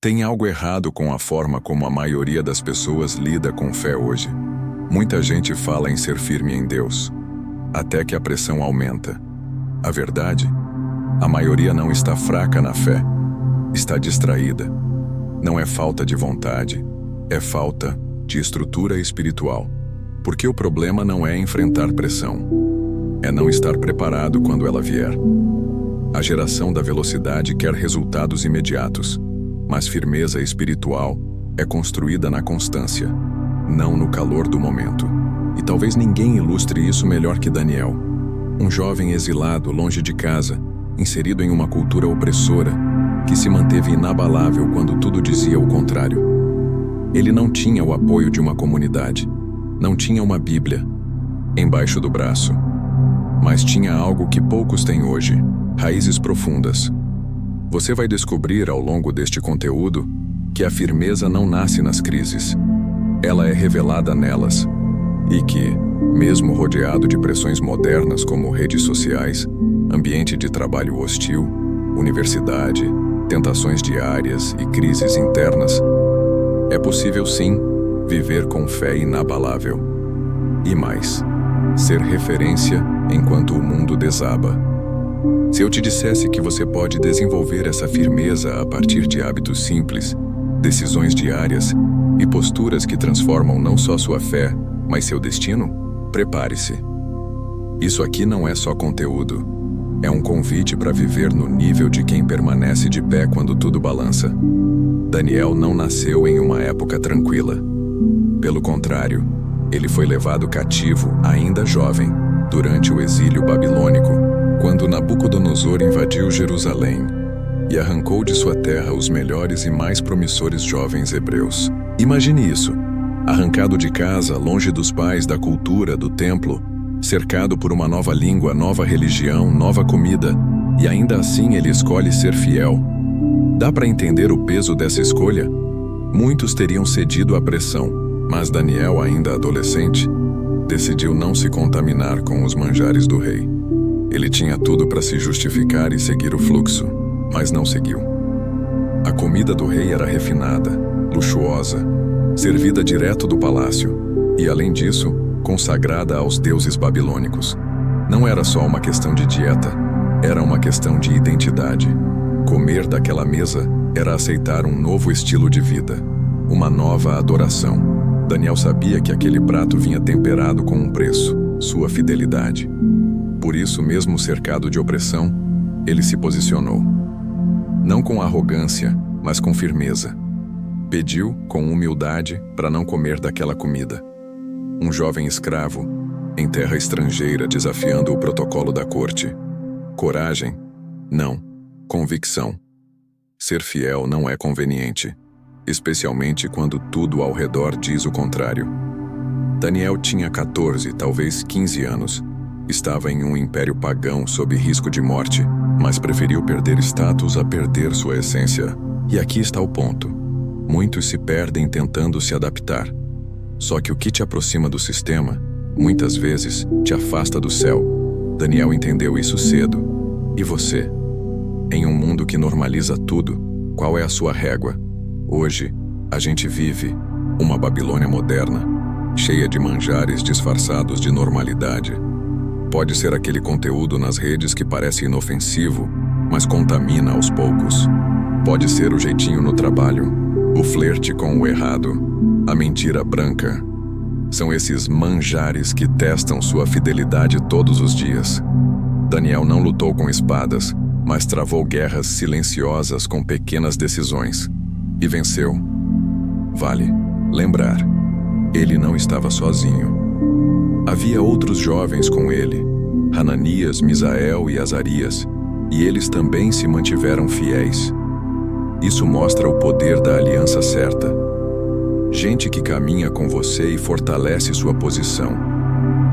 Tem algo errado com a forma como a maioria das pessoas lida com fé hoje. Muita gente fala em ser firme em Deus, até que a pressão aumenta. A verdade? A maioria não está fraca na fé, está distraída. Não é falta de vontade, é falta de estrutura espiritual. Porque o problema não é enfrentar pressão, é não estar preparado quando ela vier. A geração da velocidade quer resultados imediatos, mas firmeza espiritual é construída na constância, não no calor do momento. E talvez ninguém ilustre isso melhor que Daniel, um jovem exilado longe de casa, inserido em uma cultura opressora, que se manteve inabalável quando tudo dizia o contrário. Ele não tinha o apoio de uma comunidade, não tinha uma Bíblia embaixo do braço, mas tinha algo que poucos têm hoje: raízes profundas. Você vai descobrir ao longo deste conteúdo que a firmeza não nasce nas crises, ela é revelada nelas, e que, mesmo rodeado de pressões modernas como redes sociais, ambiente de trabalho hostil, universidade, tentações diárias e crises internas, é possível sim viver com fé inabalável. E mais, ser referência enquanto o mundo desaba. Se eu te dissesse que você pode desenvolver essa firmeza a partir de hábitos simples, decisões diárias e posturas que transformam não só sua fé, mas seu destino, prepare-se. Isso aqui não é só conteúdo, é um convite para viver no nível de quem permanece de pé quando tudo balança. Daniel não nasceu em uma época tranquila. Pelo contrário, ele foi levado cativo ainda jovem, durante o exílio babilônico, quando Nabucodonosor invadiu Jerusalém e arrancou de sua terra os melhores e mais promissores jovens hebreus. Imagine isso, arrancado de casa, longe dos pais, da cultura, do templo, cercado por uma nova língua, nova religião, nova comida, e ainda assim ele escolhe ser fiel. Dá para entender o peso dessa escolha? Muitos teriam cedido à pressão, mas Daniel, ainda adolescente, decidiu não se contaminar com os manjares do rei. Ele tinha tudo para se justificar e seguir o fluxo, mas não seguiu. A comida do rei era refinada, luxuosa, servida direto do palácio, e além disso, consagrada aos deuses babilônicos. Não era só uma questão de dieta, era uma questão de identidade. Comer daquela mesa era aceitar um novo estilo de vida, uma nova adoração. Daniel sabia que aquele prato vinha temperado com um preço, sua fidelidade. Por isso, mesmo cercado de opressão, ele se posicionou. Não com arrogância, mas com firmeza. Pediu, com humildade, para não comer daquela comida. Um jovem escravo, em terra estrangeira, desafiando o protocolo da corte. Coragem? Não. Convicção. Ser fiel não é conveniente, especialmente quando tudo ao redor diz o contrário. Daniel tinha 14, talvez 15 anos. Estava em um império pagão sob risco de morte, mas preferiu perder status a perder sua essência. E aqui está o ponto. Muitos se perdem tentando se adaptar. Só que o que te aproxima do sistema, muitas vezes, te afasta do céu. Daniel entendeu isso cedo. E você? Em um mundo que normaliza tudo, qual é a sua régua? Hoje, a gente vive uma Babilônia moderna, cheia de manjares disfarçados de normalidade. Pode ser aquele conteúdo nas redes que parece inofensivo, mas contamina aos poucos. Pode ser o jeitinho no trabalho, o flerte com o errado, a mentira branca. São esses manjares que testam sua fidelidade todos os dias. Daniel não lutou com espadas, mas travou guerras silenciosas com pequenas decisões. E venceu. Vale lembrar, ele não estava sozinho. Havia outros jovens com ele, Hananias, Misael e Azarias, e eles também se mantiveram fiéis. Isso mostra o poder da aliança certa. Gente que caminha com você e fortalece sua posição.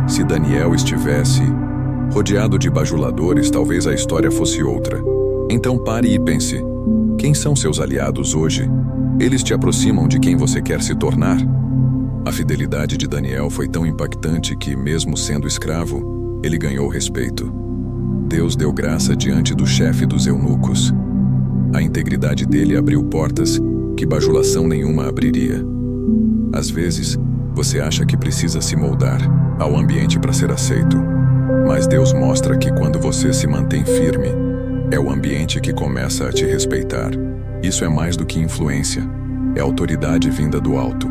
Se Daniel estivesse rodeado de bajuladores, talvez a história fosse outra. Então pare e pense, quem são seus aliados hoje? Eles te aproximam de quem você quer se tornar? A fidelidade de Daniel foi tão impactante que, mesmo sendo escravo, ele ganhou respeito. Deus deu graça diante do chefe dos eunucos. A integridade dele abriu portas que bajulação nenhuma abriria. Às vezes, você acha que precisa se moldar ao ambiente para ser aceito, mas Deus mostra que quando você se mantém firme, é o ambiente que começa a te respeitar. Isso é mais do que influência, é autoridade vinda do alto.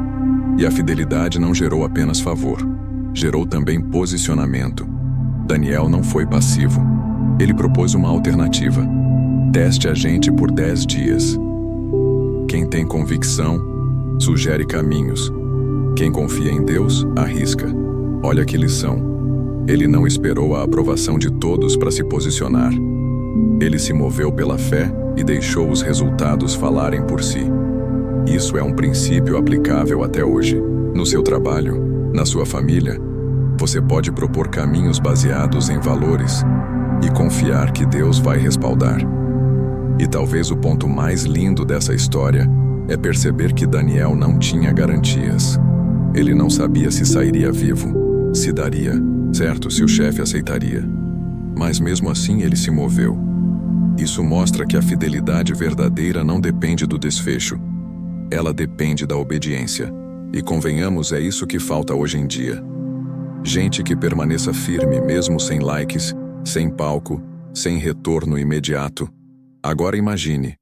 E a fidelidade não gerou apenas favor, gerou também posicionamento. Daniel não foi passivo. Ele propôs uma alternativa. Teste a gente por 10 dias. Quem tem convicção, sugere caminhos. Quem confia em Deus, arrisca. Olha que lição. Ele não esperou a aprovação de todos para se posicionar. Ele se moveu pela fé e deixou os resultados falarem por si. Isso é um princípio aplicável até hoje. No seu trabalho, na sua família, você pode propor caminhos baseados em valores e confiar que Deus vai respaldar. E talvez o ponto mais lindo dessa história é perceber que Daniel não tinha garantias. Ele não sabia se sairia vivo, se daria certo, se o chefe aceitaria. Mas mesmo assim ele se moveu. Isso mostra que a fidelidade verdadeira não depende do desfecho. Ela depende da obediência. E convenhamos, é isso que falta hoje em dia. Gente que permaneça firme mesmo sem likes, sem palco, sem retorno imediato. Agora imagine,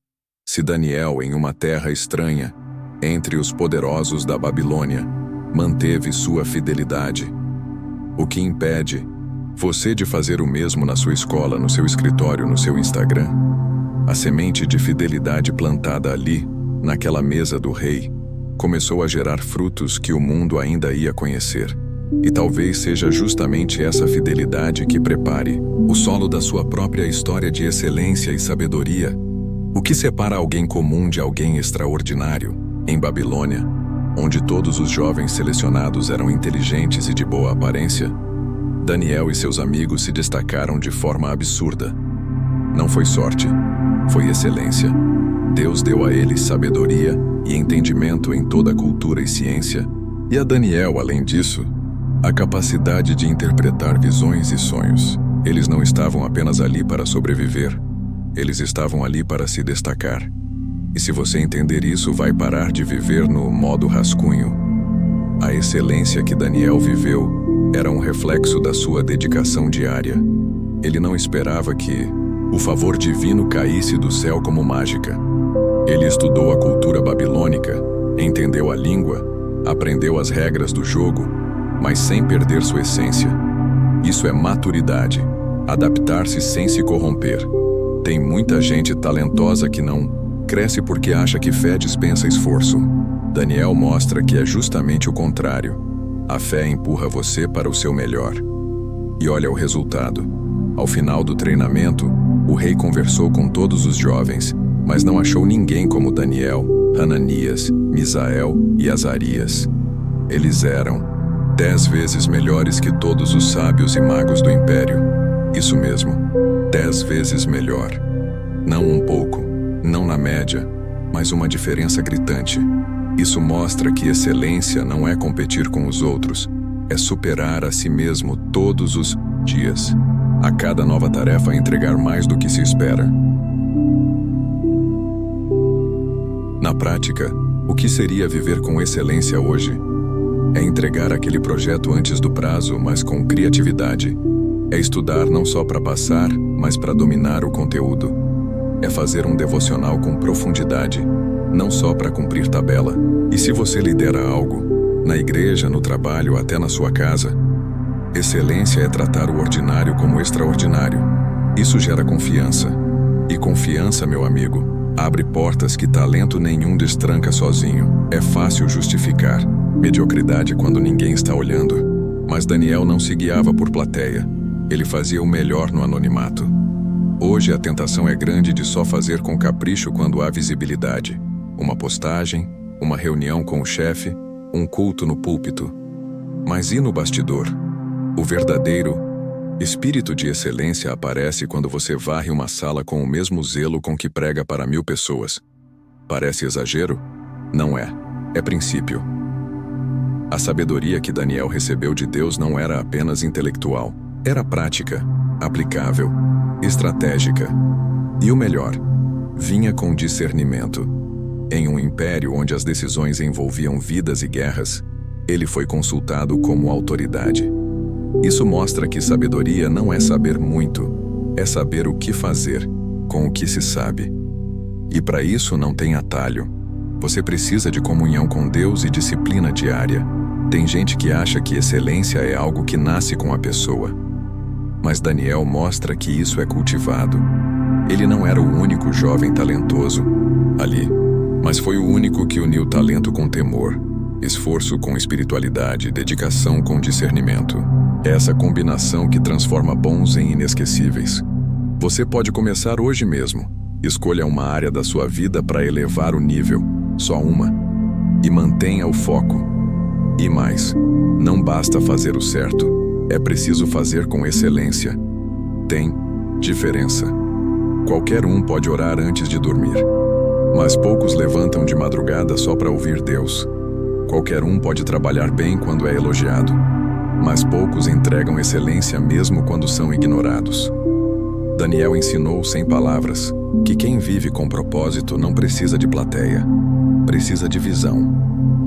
se Daniel, em uma terra estranha, entre os poderosos da Babilônia, manteve sua fidelidade. O que impede você de fazer o mesmo na sua escola, no seu escritório, no seu Instagram? A semente de fidelidade plantada ali, naquela mesa do rei, começou a gerar frutos que o mundo ainda ia conhecer. E talvez seja justamente essa fidelidade que prepare o solo da sua própria história de excelência e sabedoria. O que separa alguém comum de alguém extraordinário? Em Babilônia, onde todos os jovens selecionados eram inteligentes e de boa aparência, Daniel e seus amigos se destacaram de forma absurda. Não foi sorte, foi excelência. Deus deu a eles sabedoria e entendimento em toda a cultura e ciência, e a Daniel, além disso, a capacidade de interpretar visões e sonhos. Eles não estavam apenas ali para sobreviver, eles estavam ali para se destacar. E se você entender isso, vai parar de viver no modo rascunho. A excelência que Daniel viveu era um reflexo da sua dedicação diária. Ele não esperava que o favor divino caísse do céu como mágica. Ele estudou a cultura babilônica, entendeu a língua, aprendeu as regras do jogo, mas sem perder sua essência. Isso é maturidade, adaptar-se sem se corromper. Tem muita gente talentosa que não cresce porque acha que fé dispensa esforço. Daniel mostra que é justamente o contrário. A fé empurra você para o seu melhor. E olha o resultado. Ao final do treinamento, o rei conversou com todos os jovens, mas não achou ninguém como Daniel, Hananias, Misael e Azarias. Eles eram 10 vezes melhores que todos os sábios e magos do império. Isso mesmo, 10 vezes melhor. Não um pouco, não na média, mas uma diferença gritante. Isso mostra que excelência não é competir com os outros, é superar a si mesmo todos os dias. A cada nova tarefa entregar mais do que se espera. Na prática, o que seria viver com excelência hoje? É entregar aquele projeto antes do prazo, mas com criatividade. É estudar não só para passar, mas para dominar o conteúdo. É fazer um devocional com profundidade, não só para cumprir tabela. E se você lidera algo, na igreja, no trabalho, até na sua casa, excelência é tratar o ordinário como extraordinário. Isso gera confiança. E confiança, meu amigo, abre portas que talento nenhum destranca sozinho. É fácil justificar mediocridade quando ninguém está olhando. Mas Daniel não se guiava por plateia. Ele fazia o melhor no anonimato. Hoje a tentação é grande de só fazer com capricho quando há visibilidade. Uma postagem, uma reunião com o chefe, um culto no púlpito. Mas e no bastidor? O verdadeiro espírito de excelência aparece quando você varre uma sala com o mesmo zelo com que prega para 1000 pessoas. Parece exagero? Não é. É princípio. A sabedoria que Daniel recebeu de Deus não era apenas intelectual. Era prática, aplicável, estratégica. E o melhor, vinha com discernimento. Em um império onde as decisões envolviam vidas e guerras, ele foi consultado como autoridade. Isso mostra que sabedoria não é saber muito, é saber o que fazer com o que se sabe. E para isso não tem atalho. Você precisa de comunhão com Deus e disciplina diária. Tem gente que acha que excelência é algo que nasce com a pessoa. Mas Daniel mostra que isso é cultivado. Ele não era o único jovem talentoso ali, mas foi o único que uniu talento com temor, esforço com espiritualidade, dedicação com discernimento. É essa combinação que transforma bons em inesquecíveis. Você pode começar hoje mesmo. Escolha uma área da sua vida para elevar o nível, só uma, e mantenha o foco. E mais, não basta fazer o certo, é preciso fazer com excelência. Tem diferença. Qualquer um pode orar antes de dormir, mas poucos levantam de madrugada só para ouvir Deus. Qualquer um pode trabalhar bem quando é elogiado, mas poucos entregam excelência mesmo quando são ignorados. Daniel ensinou sem palavras que quem vive com propósito não precisa de plateia, precisa de visão.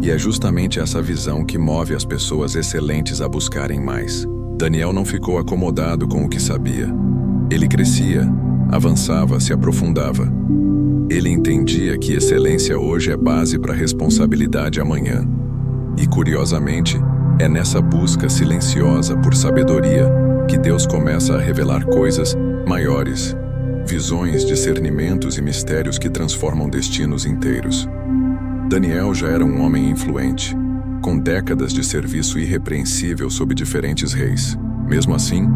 E é justamente essa visão que move as pessoas excelentes a buscarem mais. Daniel não ficou acomodado com o que sabia. Ele crescia, avançava, se aprofundava. Ele entendia que excelência hoje é base para responsabilidade amanhã. E, curiosamente, é nessa busca silenciosa por sabedoria que Deus começa a revelar coisas maiores, visões, discernimentos e mistérios que transformam destinos inteiros. Daniel já era um homem influente, com décadas de serviço irrepreensível sob diferentes reis. Mesmo assim,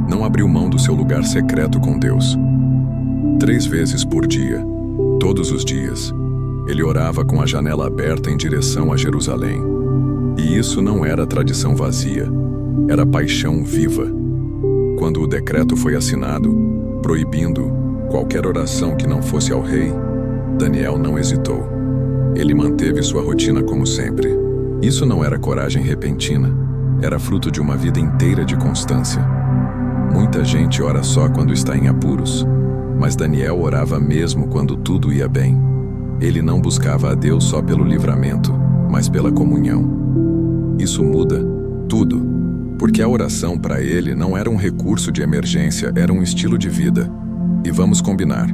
não abriu mão do seu lugar secreto com Deus. 3 vezes por dia, todos os dias, ele orava com a janela aberta em direção a Jerusalém. E isso não era tradição vazia, era paixão viva. Quando o decreto foi assinado, proibindo qualquer oração que não fosse ao rei, Daniel não hesitou. Ele manteve sua rotina como sempre. Isso não era coragem repentina, era fruto de uma vida inteira de constância. Muita gente ora só quando está em apuros, mas Daniel orava mesmo quando tudo ia bem. Ele não buscava a Deus só pelo livramento, mas pela comunhão. Isso muda tudo, porque a oração para ele não era um recurso de emergência, era um estilo de vida. E vamos combinar,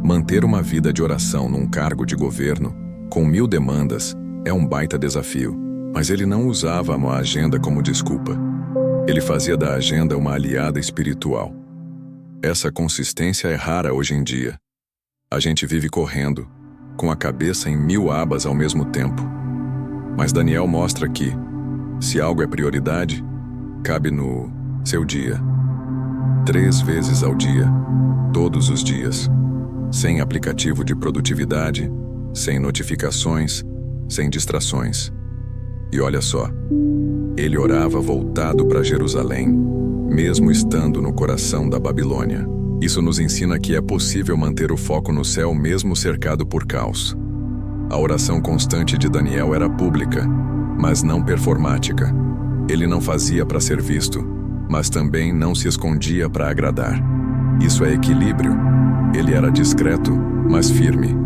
manter uma vida de oração num cargo de governo, com 1000 demandas, é um baita desafio. Mas ele não usava a agenda como desculpa. Ele fazia da agenda uma aliada espiritual. Essa consistência é rara hoje em dia. A gente vive correndo, com a cabeça em 1000 abas ao mesmo tempo. Mas Daniel mostra que, se algo é prioridade, cabe no seu dia. 3 vezes ao dia, todos os dias. Sem aplicativo de produtividade, sem notificações, sem distrações. E olha só, ele orava voltado para Jerusalém, mesmo estando no coração da Babilônia. Isso nos ensina que é possível manter o foco no céu mesmo cercado por caos. A oração constante de Daniel era pública, mas não performática. Ele não fazia para ser visto, mas também não se escondia para agradar. Isso é equilíbrio. Ele era discreto, mas firme.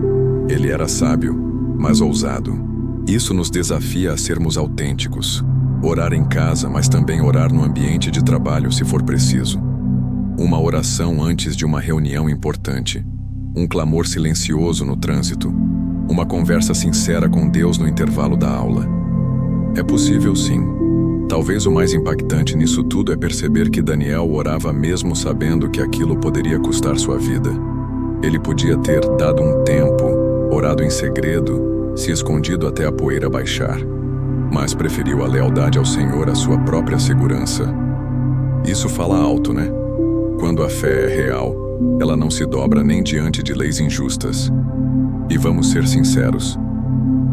Ele era sábio, mas ousado. Isso nos desafia a sermos autênticos. Orar em casa, mas também orar no ambiente de trabalho se for preciso. Uma oração antes de uma reunião importante. Um clamor silencioso no trânsito. Uma conversa sincera com Deus no intervalo da aula. É possível, sim. Talvez o mais impactante nisso tudo é perceber que Daniel orava mesmo sabendo que aquilo poderia custar sua vida. Ele podia ter dado um tempo, orado em segredo, se escondido até a poeira baixar, mas preferiu a lealdade ao Senhor à sua própria segurança. Isso fala alto, né? Quando a fé é real, ela não se dobra nem diante de leis injustas. E vamos ser sinceros,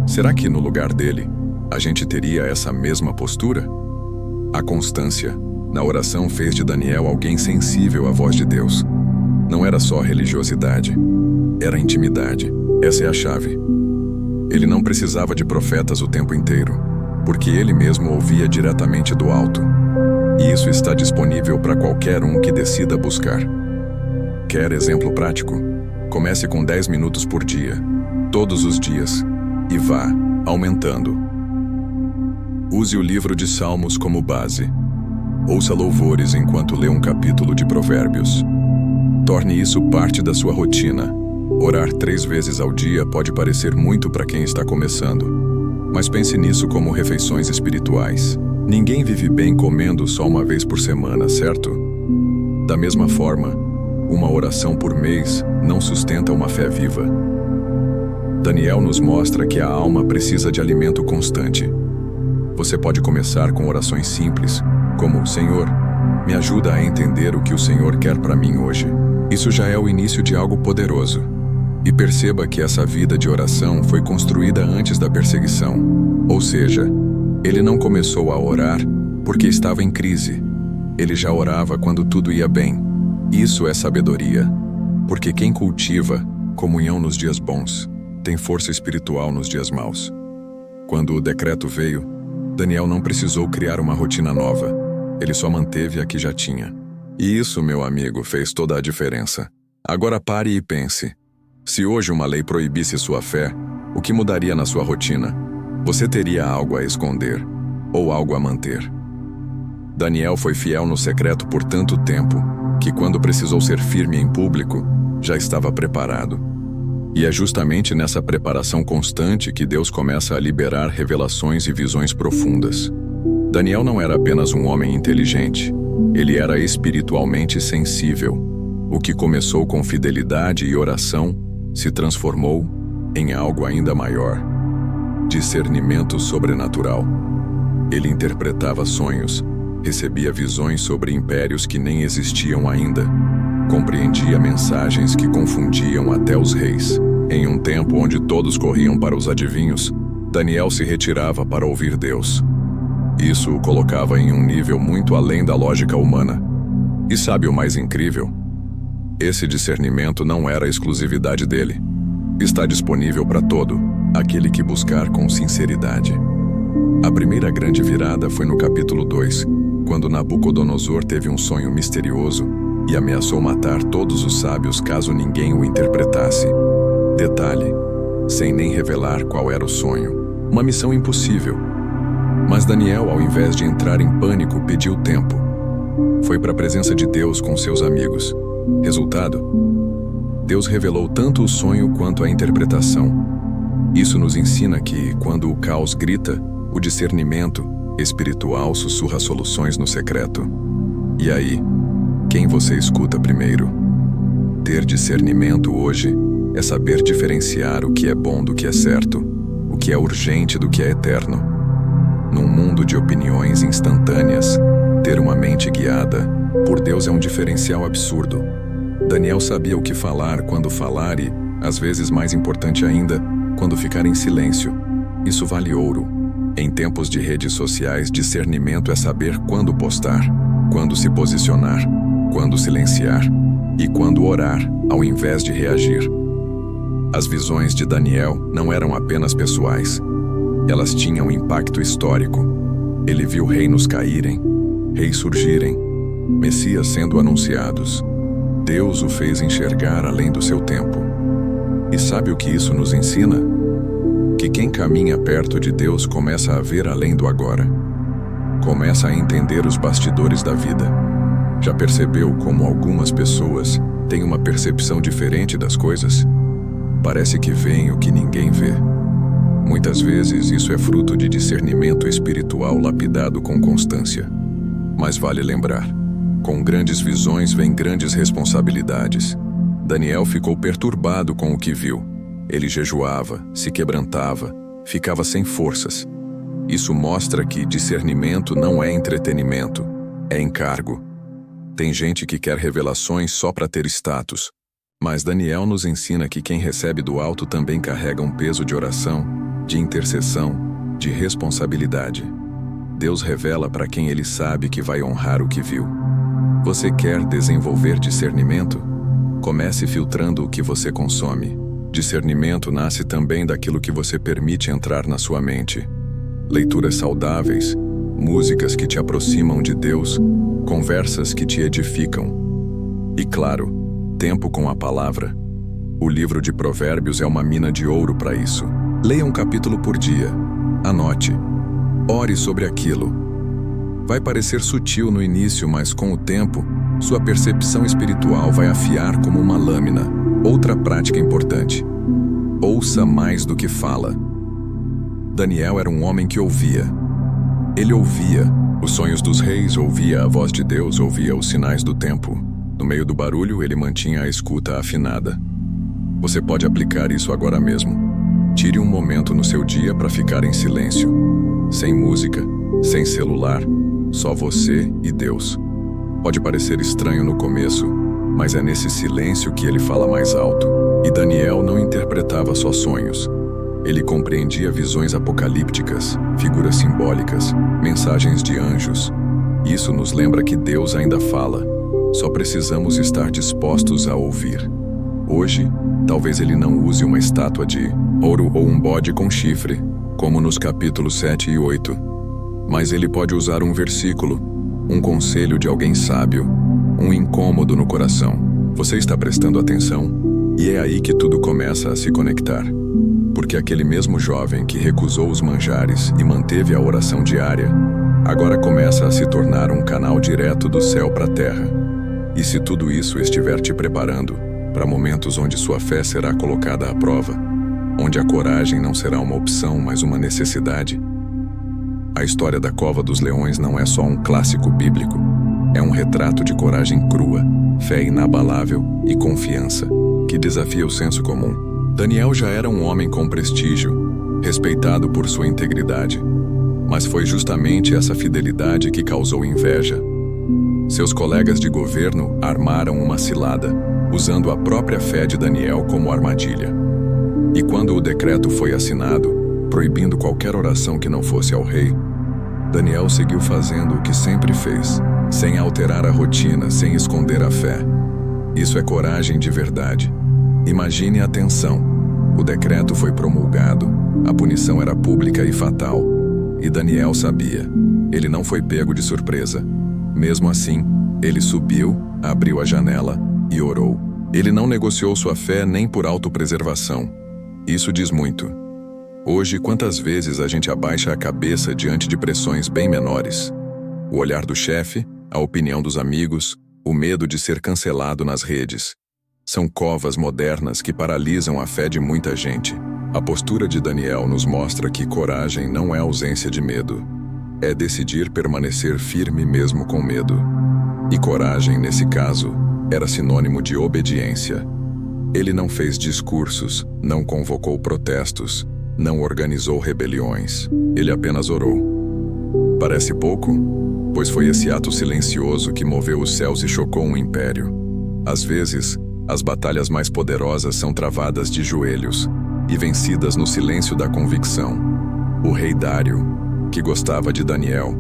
será que no lugar dele, a gente teria essa mesma postura? A constância na oração fez de Daniel alguém sensível à voz de Deus. Não era só religiosidade, era intimidade. Essa é a chave. Ele não precisava de profetas o tempo inteiro, porque ele mesmo ouvia diretamente do alto. E isso está disponível para qualquer um que decida buscar. Quer exemplo prático? Comece com 10 minutos por dia. todos os dias, e vá aumentando. Use o livro de Salmos como base. Ouça louvores enquanto lê um capítulo de Provérbios. Torne isso parte da sua rotina. Orar 3 vezes ao dia pode parecer muito para quem está começando, mas pense nisso como refeições espirituais. Ninguém vive bem comendo só uma vez por semana, certo? Da mesma forma, uma oração por mês não sustenta uma fé viva. Daniel nos mostra que a alma precisa de alimento constante. Você pode começar com orações simples, como: Senhor, me ajuda a entender o que o Senhor quer para mim hoje. Isso já é o início de algo poderoso. E perceba que essa vida de oração foi construída antes da perseguição. Ou seja, ele não começou a orar porque estava em crise. Ele já orava quando tudo ia bem. Isso é sabedoria, porque quem cultiva comunhão nos dias bons tem força espiritual nos dias maus. Quando o decreto veio, Daniel não precisou criar uma rotina nova. Ele só manteve a que já tinha. E isso, meu amigo, fez toda a diferença. Agora pare e pense. Se hoje uma lei proibisse sua fé, o que mudaria na sua rotina? Você teria algo a esconder ou algo a manter? Daniel foi fiel no secreto por tanto tempo que, quando precisou ser firme em público, já estava preparado. E é justamente nessa preparação constante que Deus começa a liberar revelações e visões profundas. Daniel não era apenas um homem inteligente, ele era espiritualmente sensível. O que começou com fidelidade e oração se transformou em algo ainda maior: discernimento sobrenatural. Ele interpretava sonhos, recebia visões sobre impérios que nem existiam ainda, compreendia mensagens que confundiam até os reis. Em um tempo onde todos corriam para os adivinhos, Daniel se retirava para ouvir Deus. Isso o colocava em um nível muito além da lógica humana. E sabe o mais incrível? Esse discernimento não era exclusividade dele. Está disponível para todo aquele que buscar com sinceridade. A primeira grande virada foi no capítulo 2, quando Nabucodonosor teve um sonho misterioso e ameaçou matar todos os sábios caso ninguém o interpretasse. Detalhe, sem nem revelar qual era o sonho. Uma missão impossível. Mas Daniel, ao invés de entrar em pânico, pediu tempo. Foi para a presença de Deus com seus amigos. Resultado? Deus revelou tanto o sonho quanto a interpretação. Isso nos ensina que, quando o caos grita, o discernimento espiritual sussurra soluções no secreto. E aí, quem você escuta primeiro? Ter discernimento hoje é saber diferenciar o que é bom do que é certo, o que é urgente do que é eterno. Num mundo de opiniões instantâneas, ter uma mente guiada por Deus é um diferencial absurdo. Daniel sabia o que falar, quando falar e, às vezes mais importante ainda, quando ficar em silêncio. Isso vale ouro. Em tempos de redes sociais, discernimento é saber quando postar, quando se posicionar, quando silenciar e quando orar, ao invés de reagir. As visões de Daniel não eram apenas pessoais. Elas tinham impacto histórico. Ele viu reinos caírem, reis surgirem, Messias sendo anunciados. Deus o fez enxergar além do seu tempo. E sabe o que isso nos ensina? Que quem caminha perto de Deus começa a ver além do agora. Começa a entender os bastidores da vida. Já percebeu como algumas pessoas têm uma percepção diferente das coisas? Parece que veem o que ninguém vê. Muitas vezes isso é fruto de discernimento espiritual lapidado com constância. Mas vale lembrar, com grandes visões vem grandes responsabilidades. Daniel ficou perturbado com o que viu. Ele jejuava, se quebrantava, ficava sem forças. Isso mostra que discernimento não é entretenimento, é encargo. Tem gente que quer revelações só para ter status. Mas Daniel nos ensina que quem recebe do alto também carrega um peso de oração, de intercessão, de responsabilidade. Deus revela para quem ele sabe que vai honrar o que viu. Você quer desenvolver discernimento? Comece filtrando o que você consome. Discernimento nasce também daquilo que você permite entrar na sua mente. Leituras saudáveis, músicas que te aproximam de Deus, conversas que te edificam. E claro, tempo com a palavra. O livro de Provérbios é uma mina de ouro para isso. Leia um capítulo por dia. Anote. Ore sobre aquilo. Vai parecer sutil no início, mas com o tempo, sua percepção espiritual vai afiar como uma lâmina. Outra prática importante. Ouça mais do que fala. Daniel era um homem que ouvia. Ele ouvia os sonhos dos reis, ouvia a voz de Deus, ouvia os sinais do tempo. No meio do barulho, ele mantinha a escuta afinada. Você pode aplicar isso agora mesmo. Tire um momento no seu dia para ficar em silêncio. Sem música, sem celular, só você e Deus. Pode parecer estranho no começo, mas é nesse silêncio que ele fala mais alto. E Daniel não interpretava só sonhos. Ele compreendia visões apocalípticas, figuras simbólicas, mensagens de anjos. Isso nos lembra que Deus ainda fala. Só precisamos estar dispostos a ouvir. Hoje, talvez ele não use uma estátua de ouro ou um bode com chifre, como nos capítulos 7 e 8. Mas ele pode usar um versículo, um conselho de alguém sábio, um incômodo no coração. Você está prestando atenção? E é aí que tudo começa a se conectar. Porque aquele mesmo jovem que recusou os manjares e manteve a oração diária, agora começa a se tornar um canal direto do céu para a terra. E se tudo isso estiver te preparando para momentos onde sua fé será colocada à prova, onde a coragem não será uma opção, mas uma necessidade, a história da Cova dos Leões não é só um clássico bíblico, é um retrato de coragem crua, fé inabalável e confiança, que desafia o senso comum. Daniel já era um homem com prestígio, respeitado por sua integridade, mas foi justamente essa fidelidade que causou inveja. Seus colegas de governo armaram uma cilada, usando a própria fé de Daniel como armadilha. E quando o decreto foi assinado, proibindo qualquer oração que não fosse ao rei, Daniel seguiu fazendo o que sempre fez, sem alterar a rotina, sem esconder a fé. Isso é coragem de verdade. Imagine a tensão. O decreto foi promulgado, a punição era pública e fatal. E Daniel sabia. Ele não foi pego de surpresa. Mesmo assim, ele subiu, abriu a janela e orou. Ele não negociou sua fé nem por autopreservação. Isso diz muito. Hoje, quantas vezes a gente abaixa a cabeça diante de pressões bem menores? O olhar do chefe, a opinião dos amigos, o medo de ser cancelado nas redes. São covas modernas que paralisam a fé de muita gente. A postura de Daniel nos mostra que coragem não é ausência de medo. É decidir permanecer firme mesmo com medo. E coragem, nesse caso, era sinônimo de obediência. Ele não fez discursos, não convocou protestos, não organizou rebeliões. Ele apenas orou. Parece pouco? Pois foi esse ato silencioso que moveu os céus e chocou um império. Às vezes, as batalhas mais poderosas são travadas de joelhos e vencidas no silêncio da convicção. O rei Dário, que gostava de Daniel,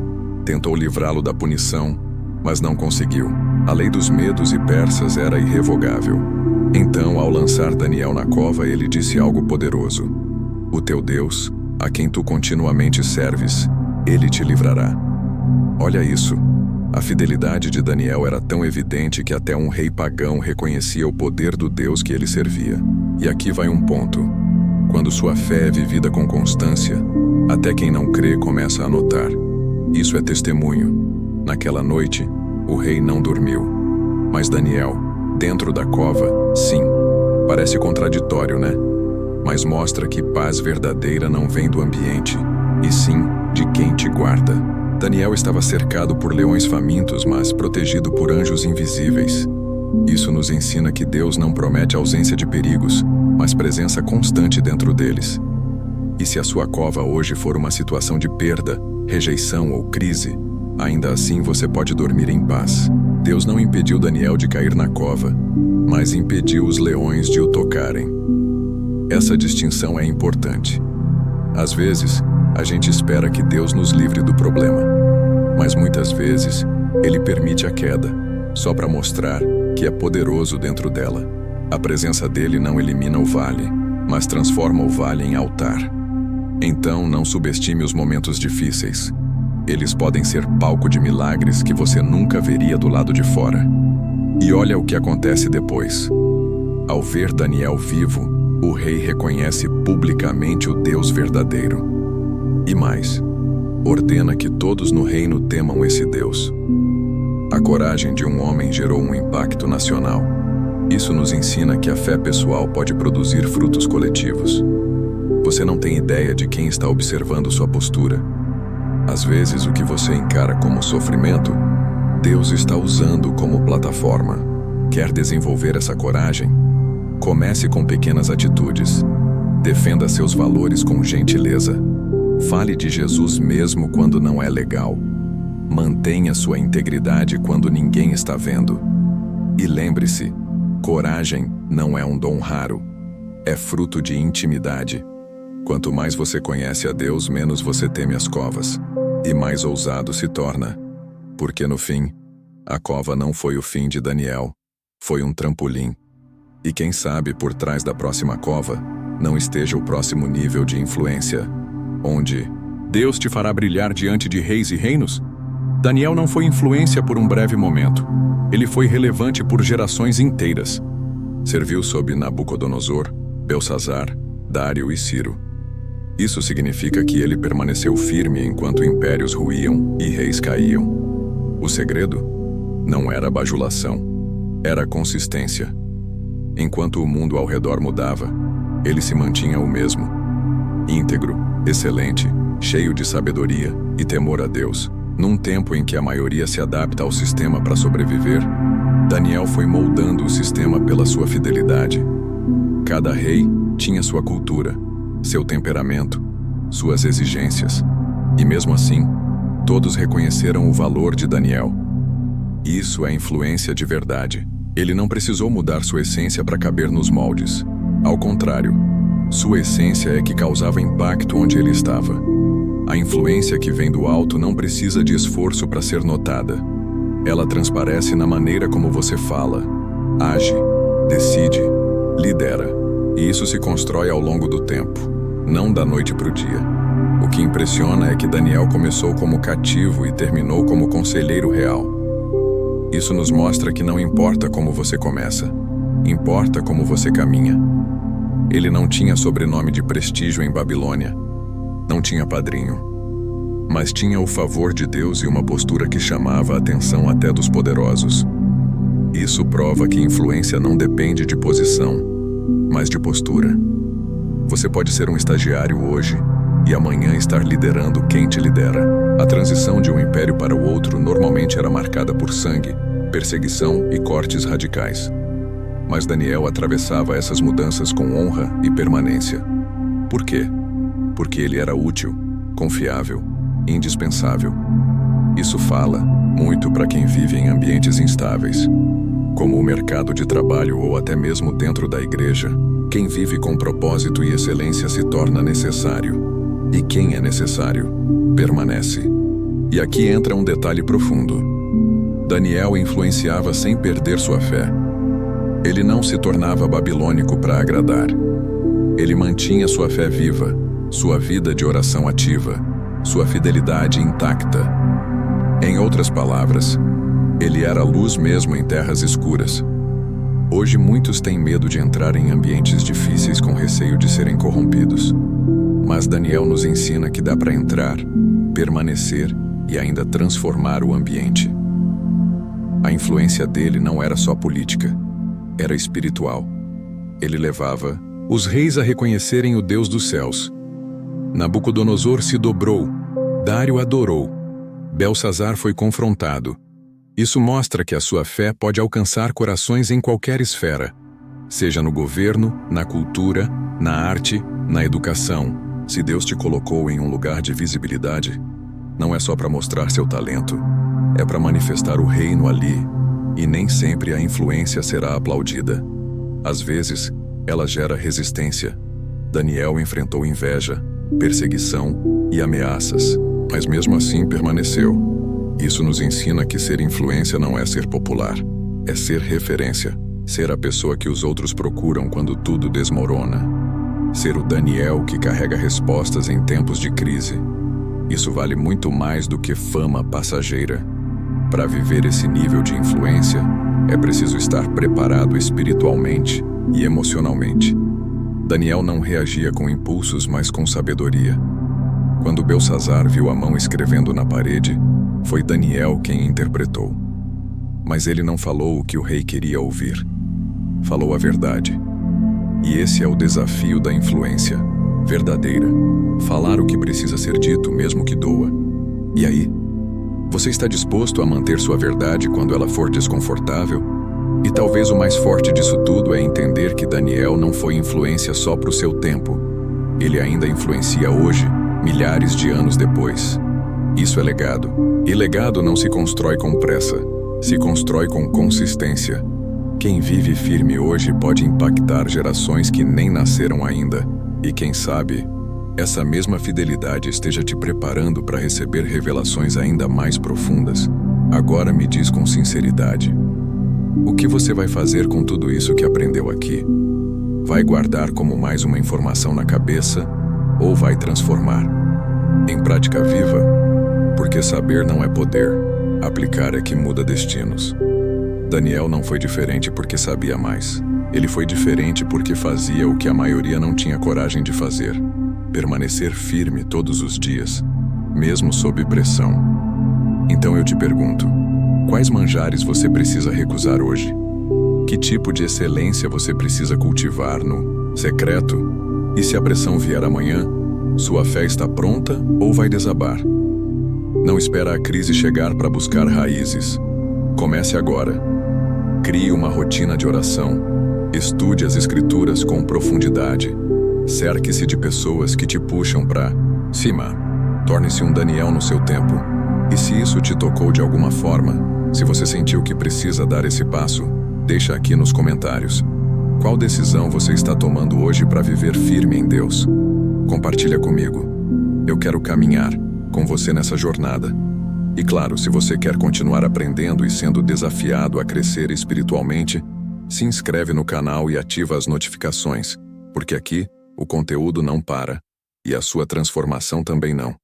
tentou livrá-lo da punição, mas não conseguiu. A lei dos medos e persas era irrevogável. Então, ao lançar Daniel na cova, ele disse algo poderoso: "O teu Deus, a quem tu continuamente serves, ele te livrará." Olha isso. A fidelidade de Daniel era tão evidente que até um rei pagão reconhecia o poder do Deus que ele servia. E aqui vai um ponto. Quando sua fé é vivida com constância, até quem não crê começa a notar. Isso é testemunho. Naquela noite, o rei não dormiu. Mas Daniel, dentro da cova, sim. Parece contraditório, né? Mas mostra que paz verdadeira não vem do ambiente, e sim de quem te guarda. Daniel estava cercado por leões famintos, mas protegido por anjos invisíveis. Isso nos ensina que Deus não promete ausência de perigos, mas presença constante dentro deles. E se a sua cova hoje for uma situação de perda, rejeição ou crise, ainda assim você pode dormir em paz. Deus não impediu Daniel de cair na cova, mas impediu os leões de o tocarem. Essa distinção é importante. Às vezes, a gente espera que Deus nos livre do problema, mas muitas vezes Ele permite a queda, só para mostrar que é poderoso dentro dela. A presença dele não elimina o vale, mas transforma o vale em altar. Então, não subestime os momentos difíceis. Eles podem ser palco de milagres que você nunca veria do lado de fora. E olha o que acontece depois. Ao ver Daniel vivo, o rei reconhece publicamente o Deus verdadeiro. E mais, ordena que todos no reino temam esse Deus. A coragem de um homem gerou um impacto nacional. Isso nos ensina que a fé pessoal pode produzir frutos coletivos. Você não tem ideia de quem está observando sua postura. Às vezes, o que você encara como sofrimento, Deus está usando como plataforma. Quer desenvolver essa coragem? Comece com pequenas atitudes. Defenda seus valores com gentileza. Fale de Jesus mesmo quando não é legal. Mantenha sua integridade quando ninguém está vendo. E lembre-se, coragem não é um dom raro. É fruto de intimidade. Quanto mais você conhece a Deus, menos você teme as covas. E mais ousado se torna. Porque no fim, a cova não foi o fim de Daniel. Foi um trampolim. E quem sabe por trás da próxima cova não esteja o próximo nível de influência, onde Deus te fará brilhar diante de reis e reinos? Daniel não foi influência por um breve momento. Ele foi relevante por gerações inteiras. Serviu sob Nabucodonosor, Belsazar, Dário e Ciro. Isso significa que ele permaneceu firme enquanto impérios ruíam e reis caíam. O segredo não era bajulação, era consistência. Enquanto o mundo ao redor mudava, ele se mantinha o mesmo. Íntegro, excelente, cheio de sabedoria e temor a Deus. Num tempo em que a maioria se adapta ao sistema para sobreviver, Daniel foi moldando o sistema pela sua fidelidade. Cada rei tinha sua cultura, seu temperamento, suas exigências. E mesmo assim, todos reconheceram o valor de Daniel. Isso é influência de verdade. Ele não precisou mudar sua essência para caber nos moldes. Ao contrário, sua essência é que causava impacto onde ele estava. A influência que vem do alto não precisa de esforço para ser notada. Ela transparece na maneira como você fala, age, decide, lidera. E isso se constrói ao longo do tempo, não da noite para o dia. O que impressiona é que Daniel começou como cativo e terminou como conselheiro real. Isso nos mostra que não importa como você começa, importa como você caminha. Ele não tinha sobrenome de prestígio em Babilônia, não tinha padrinho, mas tinha o favor de Deus e uma postura que chamava a atenção até dos poderosos. Isso prova que influência não depende de posição, mas de postura. Você pode ser um estagiário hoje e amanhã estar liderando quem te lidera. A transição de um império para o outro normalmente era marcada por sangue, perseguição e cortes radicais. Mas Daniel atravessava essas mudanças com honra e permanência. Por quê? Porque ele era útil, confiável, indispensável. Isso fala muito para quem vive em ambientes instáveis, como o mercado de trabalho ou até mesmo dentro da igreja. Quem vive com propósito e excelência se torna necessário. E quem é necessário, permanece. E aqui entra um detalhe profundo. Daniel influenciava sem perder sua fé. Ele não se tornava babilônico para agradar. Ele mantinha sua fé viva, sua vida de oração ativa, sua fidelidade intacta. Em outras palavras, ele era luz mesmo em terras escuras. Hoje muitos têm medo de entrar em ambientes difíceis com receio de serem corrompidos. Mas Daniel nos ensina que dá para entrar, permanecer e ainda transformar o ambiente. A influência dele não era só política, era espiritual. Ele levava os reis a reconhecerem o Deus dos céus. Nabucodonosor se dobrou, Dário adorou, Belsazar foi confrontado. Isso mostra que a sua fé pode alcançar corações em qualquer esfera, seja no governo, na cultura, na arte, na educação. Se Deus te colocou em um lugar de visibilidade, não é só para mostrar seu talento, é para manifestar o reino ali, e nem sempre a influência será aplaudida. Às vezes, ela gera resistência. Daniel enfrentou inveja, perseguição e ameaças, mas mesmo assim permaneceu. Isso nos ensina que ser influência não é ser popular, é ser referência, ser a pessoa que os outros procuram quando tudo desmorona. Ser o Daniel que carrega respostas em tempos de crise. Isso vale muito mais do que fama passageira. Para viver esse nível de influência, é preciso estar preparado espiritualmente, e emocionalmente. Daniel não reagia com impulsos, mas com sabedoria. Quando Belsazar viu a mão escrevendo na parede, foi Daniel quem interpretou. Mas ele não falou o que o rei queria ouvir. Falou a verdade. E esse é o desafio da influência verdadeira. Falar o que precisa ser dito, mesmo que doa. E aí? Você está disposto a manter sua verdade quando ela for desconfortável? E talvez o mais forte disso tudo é entender que Daniel não foi influência só para o seu tempo. Ele ainda influencia hoje, milhares de anos depois. Isso é legado. E legado não se constrói com pressa, se constrói com consistência. Quem vive firme hoje pode impactar gerações que nem nasceram ainda. E quem sabe, essa mesma fidelidade esteja te preparando para receber revelações ainda mais profundas. Agora me diz com sinceridade: o que você vai fazer com tudo isso que aprendeu aqui? Vai guardar como mais uma informação na cabeça ou vai transformar em prática viva? Porque saber não é poder, aplicar é que muda destinos. Daniel não foi diferente porque sabia mais. Ele foi diferente porque fazia o que a maioria não tinha coragem de fazer: permanecer firme todos os dias, mesmo sob pressão. Então eu te pergunto, quais manjares você precisa recusar hoje? Que tipo de excelência você precisa cultivar no secreto? E se a pressão vier amanhã, sua fé está pronta ou vai desabar? Não espera a crise chegar para buscar raízes. Comece agora. Crie uma rotina de oração. Estude as escrituras com profundidade. Cerque-se de pessoas que te puxam para cima. Torne-se um Daniel no seu tempo. E se isso te tocou de alguma forma, se você sentiu que precisa dar esse passo, deixa aqui nos comentários. Qual decisão você está tomando hoje para viver firme em Deus? Compartilha comigo. Eu quero caminhar com você nessa jornada. E claro, se você quer continuar aprendendo e sendo desafiado a crescer espiritualmente, se inscreve no canal e ativa as notificações, porque aqui o conteúdo não para e a sua transformação também não.